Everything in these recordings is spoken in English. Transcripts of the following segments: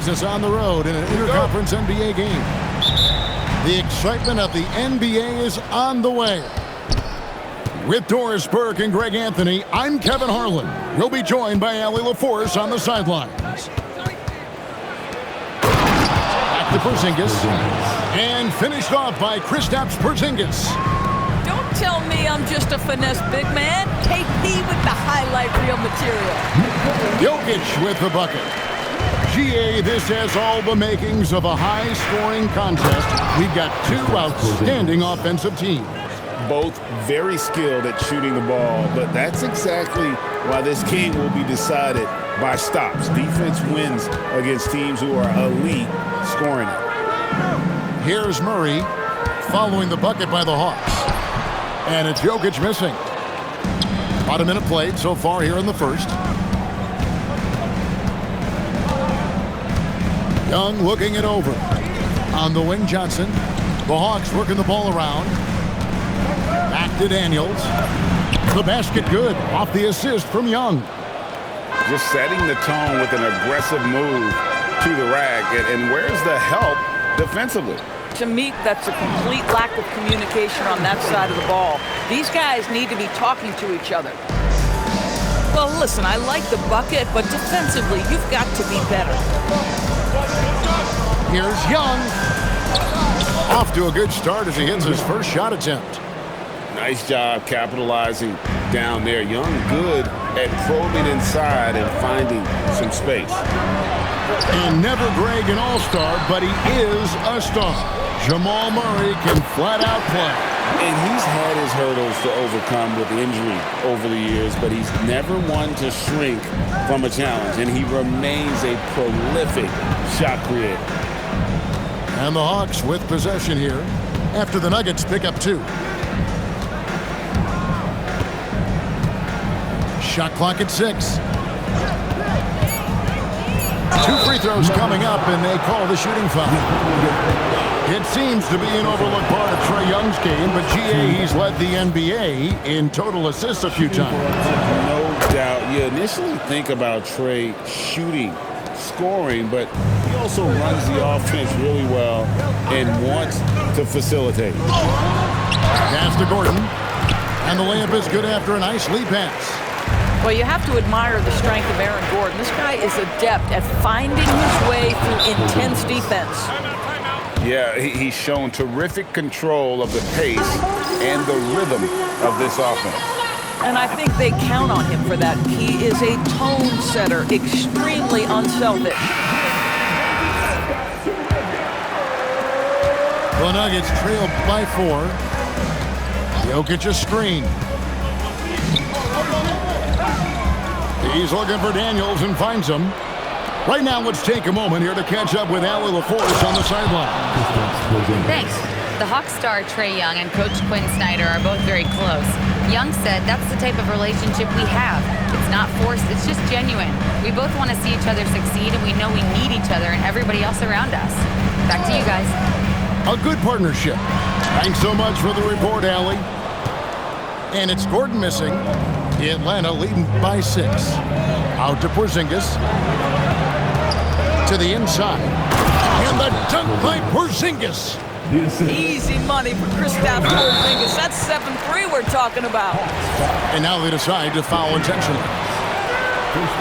business on the road in an interconference NBA game. The excitement of the NBA is on the way. With Doris Burke and Greg Anthony, I'm Kevin Harlan. We'll be joined by Allie LaForce on the sidelines. Back to Porzingis. And finished off by Kristaps Porzingis. Don't tell me I'm just a finesse big man. KP with the highlight reel material. Jokic with the bucket. GA, this has all the makings of a high-scoring contest. We've got two outstanding offensive teams. Both very skilled at shooting the ball, but that's exactly why this game will be decided by stops. Defense wins against teams who are elite scoring it. Here's Murray following the bucket by the Hawks. And it's Jokic missing. About a minute played so far here in the first. Young looking it over. On the wing, Johnson. The Hawks working the ball around. Back to Daniels. The basket good. Off the assist from Young. Just setting the tone with an aggressive move to the rack. And where's the help defensively? To me, that's a complete lack of communication on that side of the ball. These guys need to be talking to each other. Well, listen, I like the bucket, but defensively, you've got to be better. Here's Young. Off to a good start as he hits his first shot attempt. Nice job capitalizing down there. Young good at probing inside and finding some space. And never Greg an all-star, but he is a star. Jamal Murray can flat out play. And he's had his hurdles to overcome with injury over the years, but he's never one to shrink from a challenge, and he remains a prolific shot creator. And the Hawks with possession here after the Nuggets pick up two. Shot clock at 6. Two free throws coming up, and they call the shooting foul. It seems to be an overlooked part of Trae Young's game, but GA, he's led the NBA in total assists a few times. No doubt. You initially think about Trae shooting, scoring, but he also runs the offense really well and wants to facilitate. Pass to Gordon, and the layup is good after a nice lead pass. Well, you have to admire the strength of Aaron Gordon. This guy is adept at finding his way through intense defense. Yeah, he's shown terrific control of the pace and the rhythm of this offense. And I think they count on him for that. He is a tone setter, extremely unselfish. The Nuggets trail by 4. Jokic a screen. He's looking for Daniels and finds him. Right now, let's take a moment here to catch up with Allie LaForce on the sideline. Thanks. The Hawks star Trae Young and Coach Quinn Snyder are both very close. Young said that's the type of relationship we have. It's not forced, it's just genuine. We both want to see each other succeed, and we know we need each other and everybody else around us. Back to you guys. A good partnership. Thanks so much for the report, Allie. And it's Gordon missing. Atlanta leading by 6. Out to Porzingis. To the inside. And the dunk by Porzingis. Easy money for Kristaps Porzingis. That's 7-3 we're talking about. And now they decide to foul intentionally.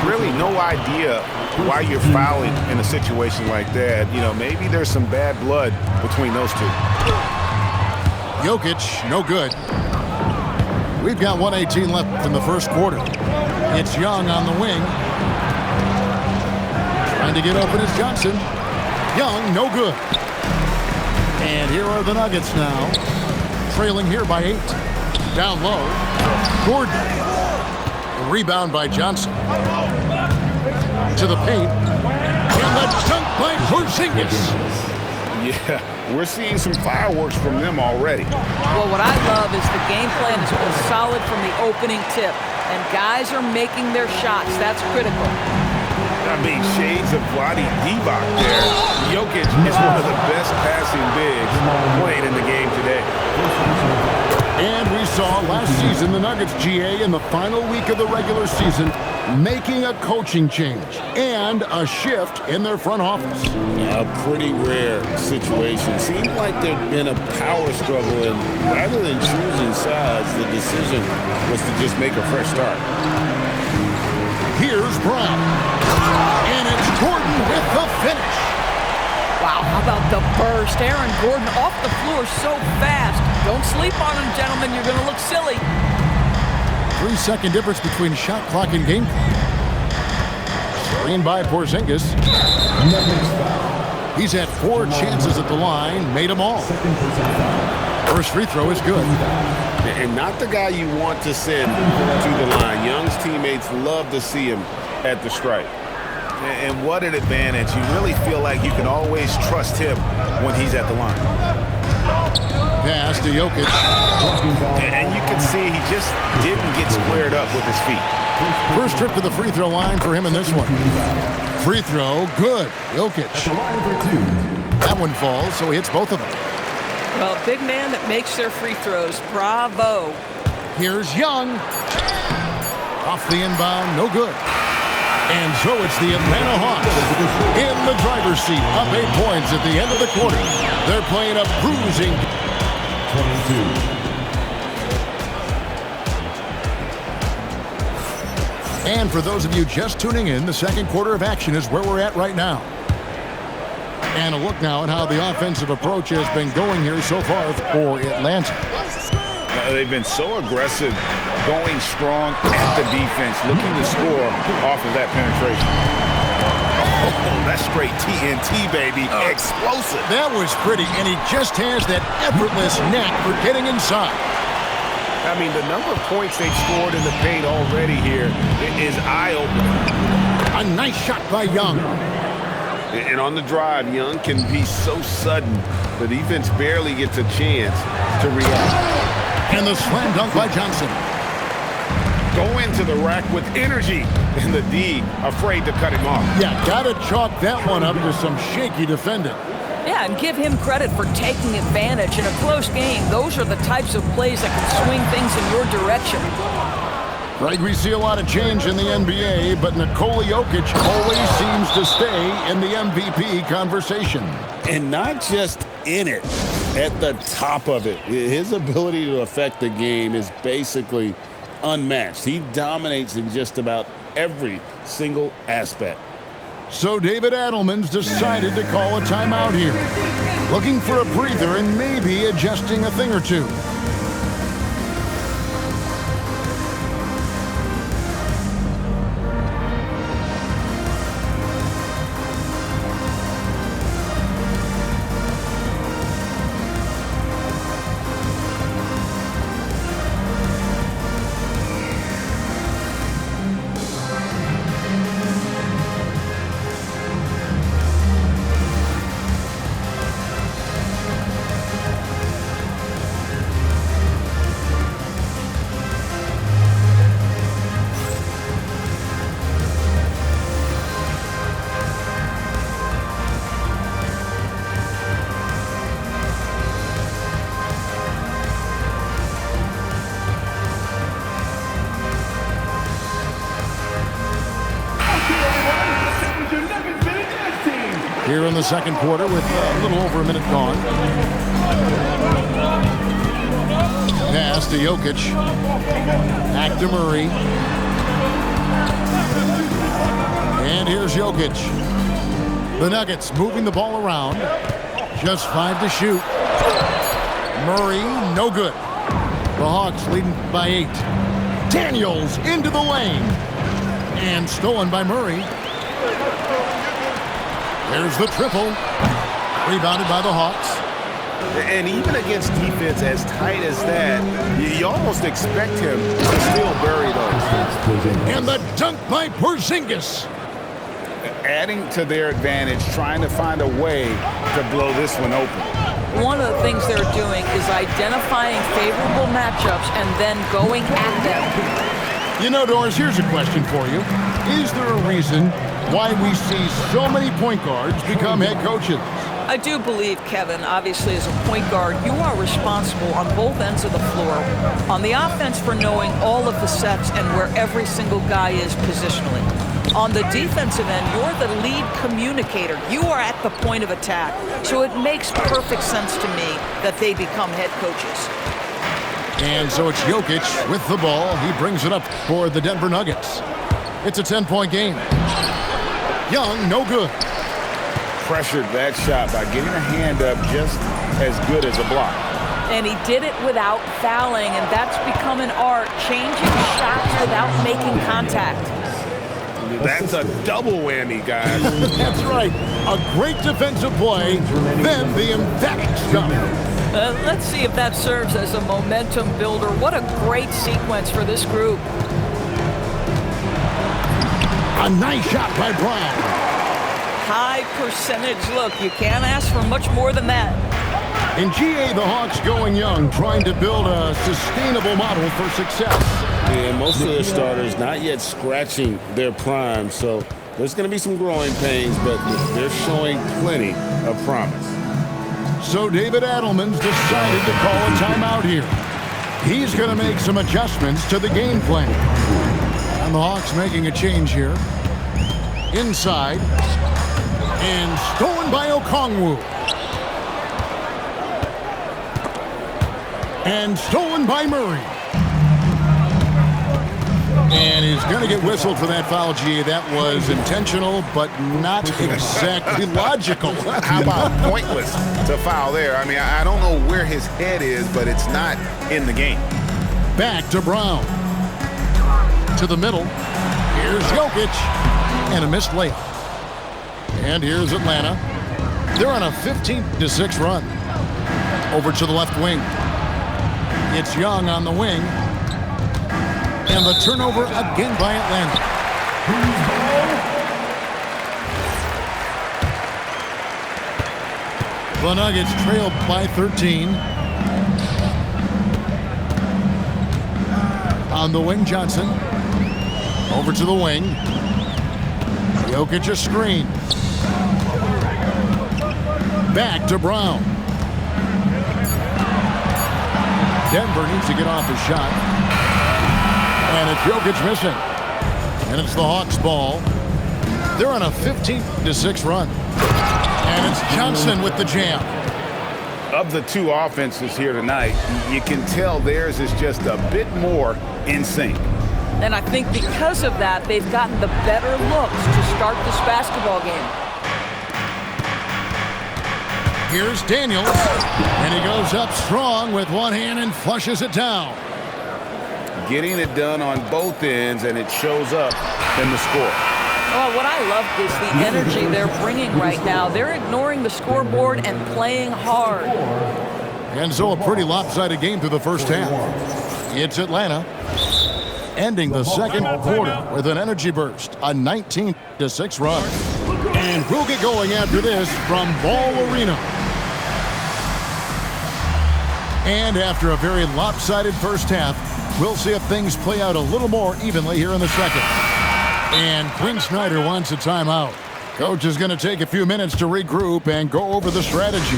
Really no idea why you're fouling in a situation like that. You know, maybe there's some bad blood between those two. Jokic, no good. We've got 1:18 left in the first quarter. It's Young on the wing. Trying to get open is Johnson. Young, no good. And here are the Nuggets now. Trailing here by 8. Down low. Gordon. A rebound by Johnson. To the paint. And the dunk by Porzingis. Yeah, we're seeing some fireworks from them already. Well, what I love is the game plan has been solid from the opening tip. And guys are making their shots. That's critical. I mean, shades of Vlade Divac there. Jokic is one of the best passing bigs playing in the game today. And we saw last season the Nuggets, GA, in the final week of the regular season, making a coaching change and a shift in their front office. A pretty rare situation. Seemed like there'd been a power struggle, and rather than choosing sides, the decision was to just make a fresh start. Here's Brown. And it's Gordon with the finish. Wow, how about the burst? Aaron Gordon off the floor so fast. Don't sleep on him, gentlemen. You're going to look silly. 3-second difference between shot clock and game clock. Screen by Porzingis. He's had 4 chances at the line, made them all. First free throw is good. And not the guy you want to send to the line. Young's teammates love to see him at the stripe. And what an advantage. You really feel like you can always trust him when he's at the line. Pass to Jokic. And you can see he just didn't get squared up with his feet. First trip to the free throw line for him in this one. Free throw, good. Jokic. That one falls, so he hits both of them. Well, a big man that makes their free throws. Bravo. Here's Young. Off the inbound, no good. And so it's the Atlanta Hawks in the driver's seat, up 8 points at the end of the quarter. They're playing a bruising 22. And for those of you just tuning in, the second quarter of action is where we're at right now. And a look now at how the offensive approach has been going here so far for Atlanta. They've been so aggressive, going strong at the defense, looking to score off of that penetration. Oh, that's straight TNT, baby. Explosive. That was pretty, and he just has that effortless knack for getting inside. I mean, the number of points they've scored in the paint already here is eye-opening. A nice shot by Young. And on the drive, Young can be so sudden, the defense barely gets a chance to react. And the slam dunk by Johnson. Go into the rack with energy, and the D afraid to cut him off. Yeah, gotta chalk that one up to some shaky defending. Yeah, and give him credit for taking advantage in a close game. Those are the types of plays that can swing things in your direction. Greg, we see a lot of change in the NBA, but Nikola Jokic always seems to stay in the MVP conversation. And not just in it, at the top of it. His ability to affect the game is basically unmatched. He dominates in just about every single aspect. So David Adelman's decided to call a timeout here. Looking for a breather and maybe adjusting a thing or two. Here in the second quarter with a little over a minute gone. Pass to Jokic. Back to Murray. And here's Jokic. The Nuggets moving the ball around. Just 5 to shoot. Murray, no good. The Hawks leading by 8. Daniels into the lane. And stolen by Murray. There's the triple. Rebounded by the Hawks. And even against defense as tight as that, you almost expect him to still bury those. And the dunk by Porzingis. Adding to their advantage, trying to find a way to blow this one open. One of the things they're doing is identifying favorable matchups and then going at them. You know, Doris, here's a question for you. Is there a reason why we see so many point guards become head coaches? I do believe, Kevin, obviously as a point guard, you are responsible on both ends of the floor. On the offense for knowing all of the sets and where every single guy is positionally. On the defensive end, you're the lead communicator. You are at the point of attack. So it makes perfect sense to me that they become head coaches. And so it's Jokic with the ball. He brings it up for the Denver Nuggets. It's a 10-point game. Young, no good. Pressured that shot by getting a hand up just as good as a block. And he did it without fouling, and that's become an art, changing shots without making contact. That's a double whammy, guys. That's right. A great defensive play, then the emphatic shot. Let's see if that serves as a momentum builder. What a great sequence for this group. A nice shot by Brown. High percentage look. You can't ask for much more than that. In GA, the Hawks going young, trying to build a sustainable model for success. Yeah, most of the starters not yet scratching their prime, so there's going to be some growing pains, but they're showing plenty of promise. So David Adelman's decided to call a timeout here. He's going to make some adjustments to the game plan. And the Hawks making a change here. Inside. And stolen by Okongwu. And stolen by Murray. And he's going to get whistled for that foul, G. That was intentional, but not exactly logical. How about pointless to foul there? I mean, I don't know where his head is, but it's not in the game. Back to Brown. To the middle. Here's Jokic. And a missed layup. And here's Atlanta. They're on a 15-6 run. Over to the left wing. It's Young on the wing. And the turnover again by Atlanta. The Nuggets trailed by 13. On the wing, Johnson. Over to the wing. Jokic a screen. Back to Brown. Denver needs to get off his shot. And it's Jokic missing. And it's the Hawks' ball. They're on a 15-6 run. And it's Johnson with the jam. Of the two offenses here tonight, you can tell theirs is just a bit more in sync. And I think because of that, they've gotten the better looks to start this basketball game. Here's Daniels. And he goes up strong with one hand and flushes it down. Getting it done on both ends, and it shows up in the score. Well, what I love is the energy they're bringing right now. They're ignoring the scoreboard and playing hard. And so a pretty lopsided game through the first half. It's Atlanta ending the second quarter with an energy burst, a 19-6 run. And we'll get going after this from Ball Arena. And after a very lopsided first half, we'll see if things play out a little more evenly here in the second. And Quinn Snyder wants a timeout. Coach is going to take a few minutes to regroup and go over the strategy.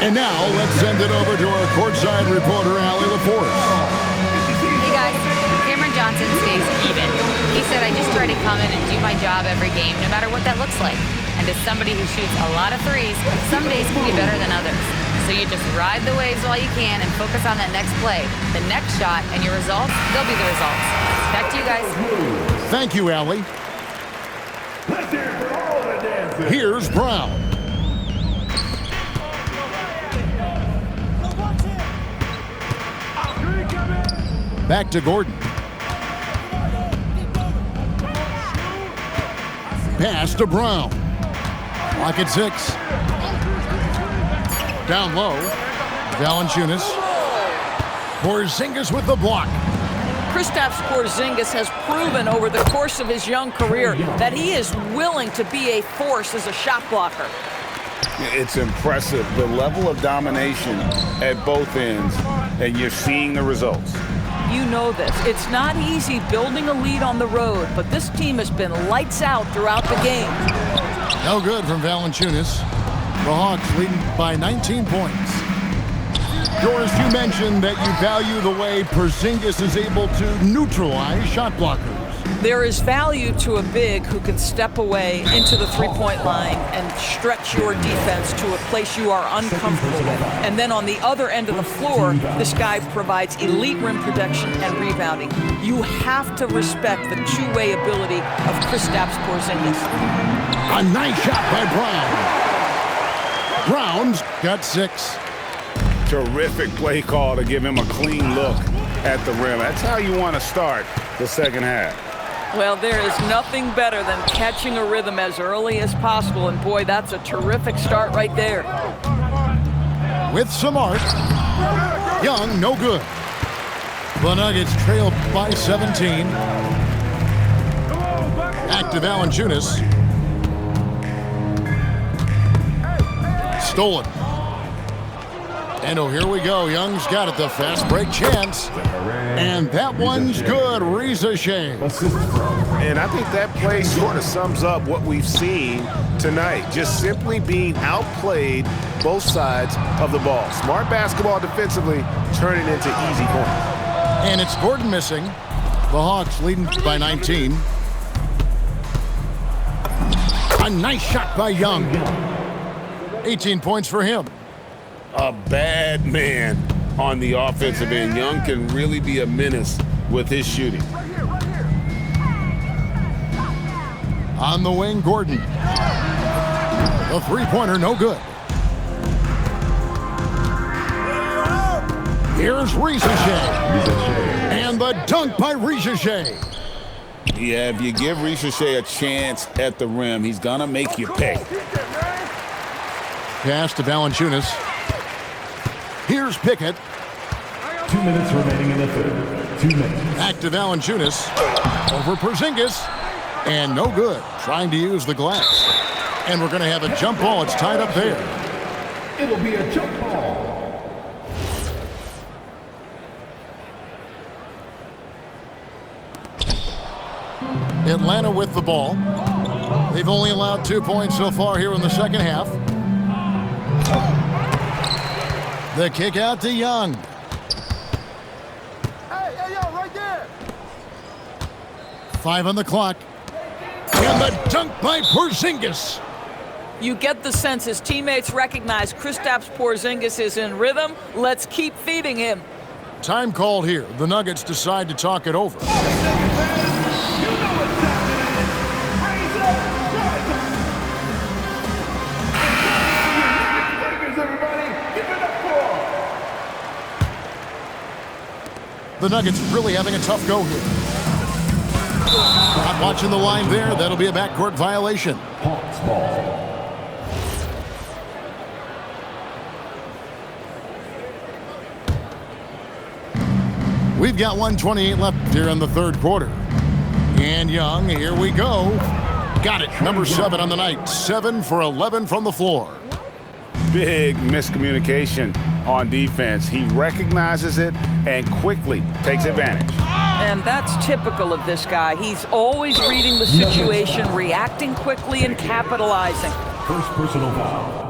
And now let's send it over to our courtside reporter, Allie LaForce. Hey guys, Cameron Johnson stays even. He said, I just try to come in and do my job every game, no matter what that looks like. And as somebody who shoots a lot of threes, some days can be better than others. So you just ride the waves while you can and focus on that next play. The next shot and your results, they'll be the results. Back to you guys. Thank you, Allie. Here's Brown. Back to Gordon. Pass to Brown. Clock at 6. Down low. Valanciunas. Porzingis with the block. Kristaps Porzingis has proven over the course of his young career that he is willing to be a force as a shot blocker. It's impressive, the level of domination at both ends, and you're seeing the results. You know this. It's not easy building a lead on the road, but this team has been lights out throughout the game. No good from Valanciunas. The Hawks leading by 19 points. Doris, you mentioned that you value the way Porzingis is able to neutralize shot blockers. There is value to a big who can step away into the three-point line and stretch your defense to a place you are uncomfortable with. And then on the other end of the floor, this guy provides elite rim protection and rebounding. You have to respect the two-way ability of Kristaps Porzingis. A nice shot by Brown. Brown's got 6. Terrific play call to give him a clean look at the rim. That's how you want to start the second half. Well, there is nothing better than catching a rhythm as early as possible, and boy, that's a terrific start right there. With some art, Young, no good. The Nuggets trail by 17. Active Valanciunas. Stolen. And oh, here we go. Young's got it, the fast break chance. And that one's good. Reza Shea. And I think that play sort of sums up what we've seen tonight. Just simply being outplayed both sides of the ball. Smart basketball defensively, turning into easy points. And it's Gordon missing. The Hawks leading by 19. A nice shot by Young. 18 points for him. A bad man on the offensive end. Young can really be a menace with his shooting. On the wing, Gordon. The three-pointer, no good. Here's Reza Shea. And the dunk by Reza Shea. Yeah, if you give Reza Shea a chance at the rim, he's going to make you pay. Pass to Valanciunas. Here's Pickett. 2 minutes remaining in the third. 2 minutes. Active Valanciunas. Over Porzingis. And no good. Trying to use the glass. And we're going to have a jump ball. It's tied up there. It'll be a jump ball. Atlanta with the ball. They've only allowed 2 points so far here in the second half. The kick out to Young. Hey, yo, right there. 5 on the clock. And the dunk by Porzingis. You get the sense his teammates recognize Kristaps Porzingis is in rhythm. Let's keep feeding him. Time called here. The Nuggets decide to talk it over. The Nuggets really having a tough go here. Not watching the line there. That'll be a backcourt violation. Hawks ball. We've got 1:28 left here in the third quarter. And Young, here we go. Got it. Number 7 on the night. 7 for 11 from the floor. Big miscommunication on defense. He recognizes it and quickly takes advantage. And that's typical of this guy. He's always reading the situation, reacting quickly, and capitalizing. First personal foul.